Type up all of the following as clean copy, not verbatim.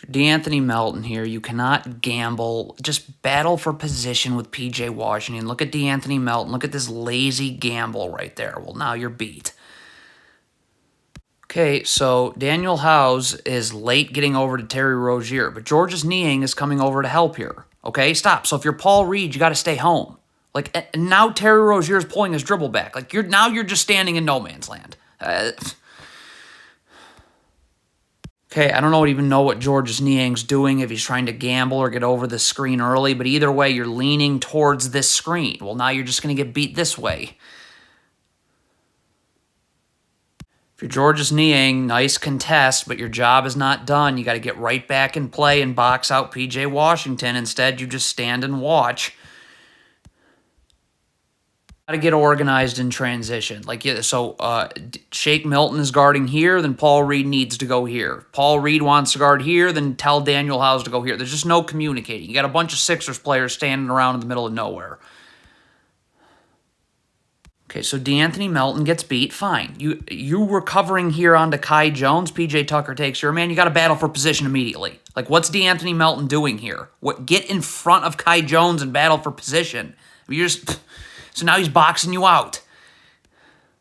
DeAnthony Melton here. You cannot gamble. Just battle for position with P.J. Washington. Look at DeAnthony Melton. Look at this lazy gamble right there. Well, now you're beat. Okay, so Daniel House is late getting over to Terry Rozier, but Georges Niang is coming over to help here. Okay, stop. So if you're Paul Reed, you got to stay home. Like, and now Terry Rozier is pulling his dribble back. Like, you're just standing in no man's land. Okay, I don't even know what Georges Niang's doing, if he's trying to gamble or get over the screen early, but either way, you're leaning towards this screen. Well, now you're just going to get beat this way. If you're Georges Niang, nice contest, but your job is not done. You got to get right back in play and box out P.J. Washington. Instead, you just stand and watch. Got to get organized in transition. Shake Milton is guarding here, then Paul Reed needs to go here. Paul Reed wants to guard here, then tell Daniel House to go here. There's just no communicating. You got a bunch of Sixers players standing around in the middle of nowhere. Okay, so DeAnthony Melton gets beat. Fine. You recovering here onto Kai Jones. PJ Tucker takes your man. You got to battle for position immediately. Like, what's DeAnthony Melton doing here? Get in front of Kai Jones and battle for position. You're just... So now he's boxing you out.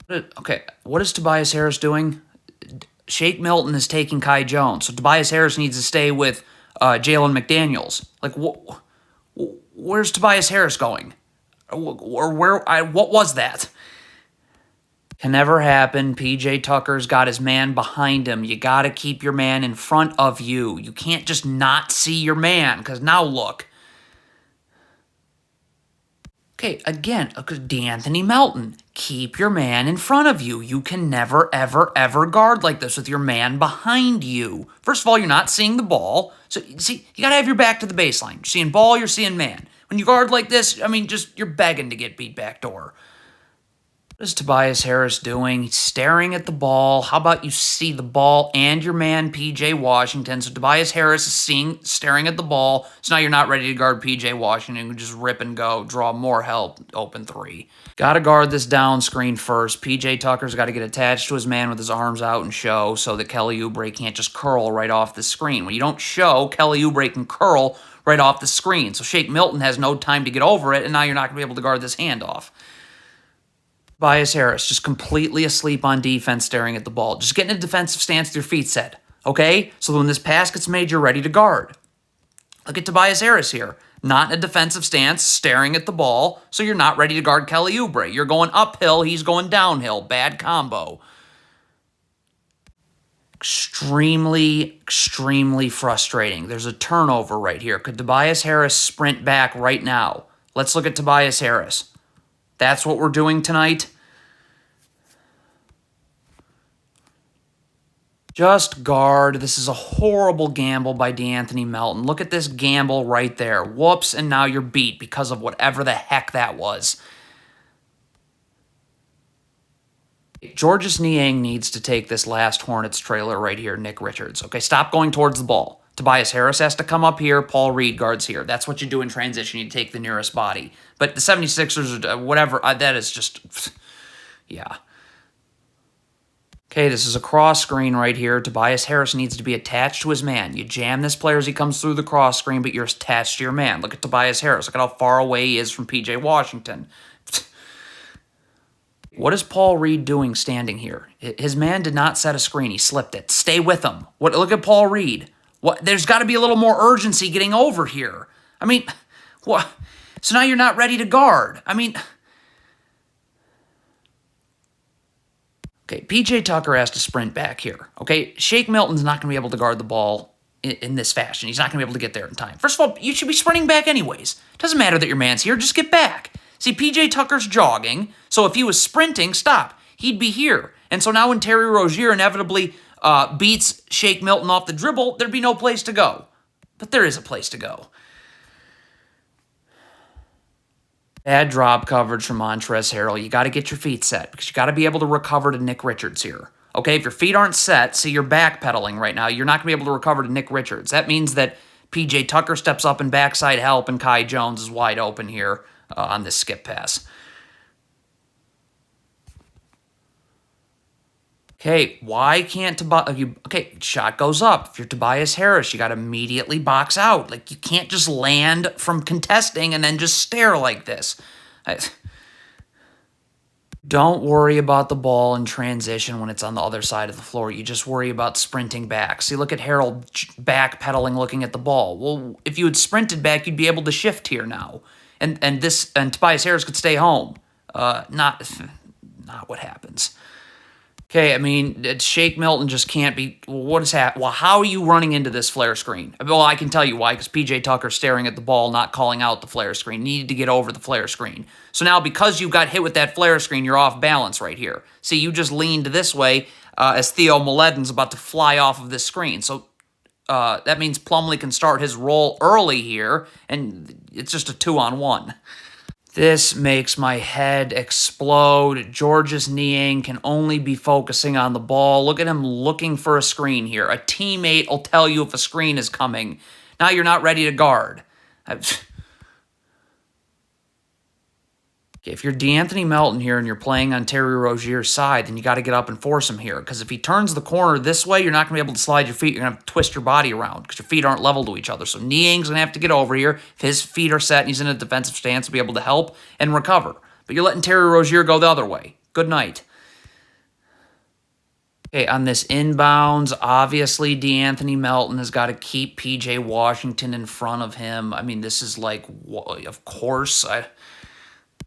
Okay, what is Tobias Harris doing? Shake Milton is taking Kai Jones, so Tobias Harris needs to stay with Jalen McDaniels. Like, where's Tobias Harris going? Or what was that? Can never happen. PJ Tucker's got his man behind him. You got to keep your man in front of you. You can't just not see your man, because now look. Okay, again, DeAnthony Melton, keep your man in front of you. You can never, ever, ever guard like this with your man behind you. First of all, you're not seeing the ball. So, see, you got to have your back to the baseline. You're seeing ball, you're seeing man. When you guard like this, I mean, you're begging to get beat backdoor. What is Tobias Harris doing? He's staring at the ball. How about you see the ball and your man, P.J. Washington? So Tobias Harris is staring at the ball. So now you're not ready to guard P.J. Washington. Just rip and go. Draw more help. Open three. Got to guard this down screen first. P.J. Tucker's got to get attached to his man with his arms out and show so that Kelly Oubre can't just curl right off the screen. When you don't show, Kelly Oubre can curl right off the screen. So Shake Milton has no time to get over it, and now you're not going to be able to guard this handoff. Tobias Harris, just completely asleep on defense, staring at the ball. Just get in a defensive stance with your feet set, okay? So when this pass gets made, you're ready to guard. Look at Tobias Harris here. Not in a defensive stance, staring at the ball, so you're not ready to guard Kelly Oubre. You're going uphill, he's going downhill. Bad combo. Extremely, extremely frustrating. There's a turnover right here. Could Tobias Harris sprint back right now? Let's look at Tobias Harris. That's what we're doing tonight. Just guard. This is a horrible gamble by DeAnthony Melton. Look at this gamble right there. Whoops, and now you're beat because of whatever the heck that was. Georges Niang needs to take this last Hornets trailer right here, Nick Richards. Okay, stop going towards the ball. Tobias Harris has to come up here. Paul Reed guards here. That's what you do in transition. You take the nearest body. But the 76ers, whatever, that is just, yeah. Okay, this is a cross screen right here. Tobias Harris needs to be attached to his man. You jam this player as he comes through the cross screen, but you're attached to your man. Look at Tobias Harris. Look at how far away he is from P.J. Washington. What is Paul Reed doing standing here? His man did not set a screen. He slipped it. Stay with him. Look at Paul Reed. There's got to be a little more urgency getting over here. I mean, what? So now you're not ready to guard. I mean, okay, P.J. Tucker has to sprint back here. Okay, Shake Milton's not going to be able to guard the ball in this fashion. He's not going to be able to get there in time. First of all, you should be sprinting back anyways. Doesn't matter that your man's here. Just get back. See, P.J. Tucker's jogging, so if he was sprinting, stop. He'd be here. And so now when Terry Rozier inevitably beats Shake Milton off the dribble, there'd be no place to go. But there is a place to go. Bad drop coverage from Montrezl Harrell. You got to get your feet set because you got to be able to recover to Nick Richards here. Okay, if your feet aren't set, see, you're backpedaling right now. You're not going to be able to recover to Nick Richards. That means that P.J. Tucker steps up and backside help, and Kai Jones is wide open here on this skip pass. Okay, why can't Tobias... Okay, shot goes up. If you're Tobias Harris, you got to immediately box out. Like, you can't just land from contesting and then just stare like this. Don't worry about the ball in transition when it's on the other side of the floor. You just worry about sprinting back. See, look at Harold backpedaling, looking at the ball. Well, if you had sprinted back, you'd be able to shift here now, and Tobias Harris could stay home. Not what happens. Okay, I mean, Shake Milton just can't be... What is happening? Well, how are you running into this flare screen? Well, I can tell you why, because P.J. Tucker's staring at the ball, not calling out the flare screen. Needed to get over the flare screen. So now, because you got hit with that flare screen, you're off balance right here. See, you just leaned this way as Theo Maledon's about to fly off of this screen. So that means Plumlee can start his roll early here, and it's just a 2-on-1. This makes my head explode. Georges Niang can only be focusing on the ball. Look at him looking for a screen here. A teammate will tell you if a screen is coming. Now you're not ready to guard. If you're DeAnthony Melton here and you're playing on Terry Rozier's side, then you got to get up and force him here. Because if he turns the corner this way, you're not going to be able to slide your feet. You're going to have to twist your body around because your feet aren't level to each other. So Niang's going to have to get over here. If his feet are set and he's in a defensive stance, he'll be able to help and recover. But you're letting Terry Rozier go the other way. Good night. Okay, on this inbounds, obviously DeAnthony Melton has got to keep P.J. Washington in front of him. I mean, this is like, of course.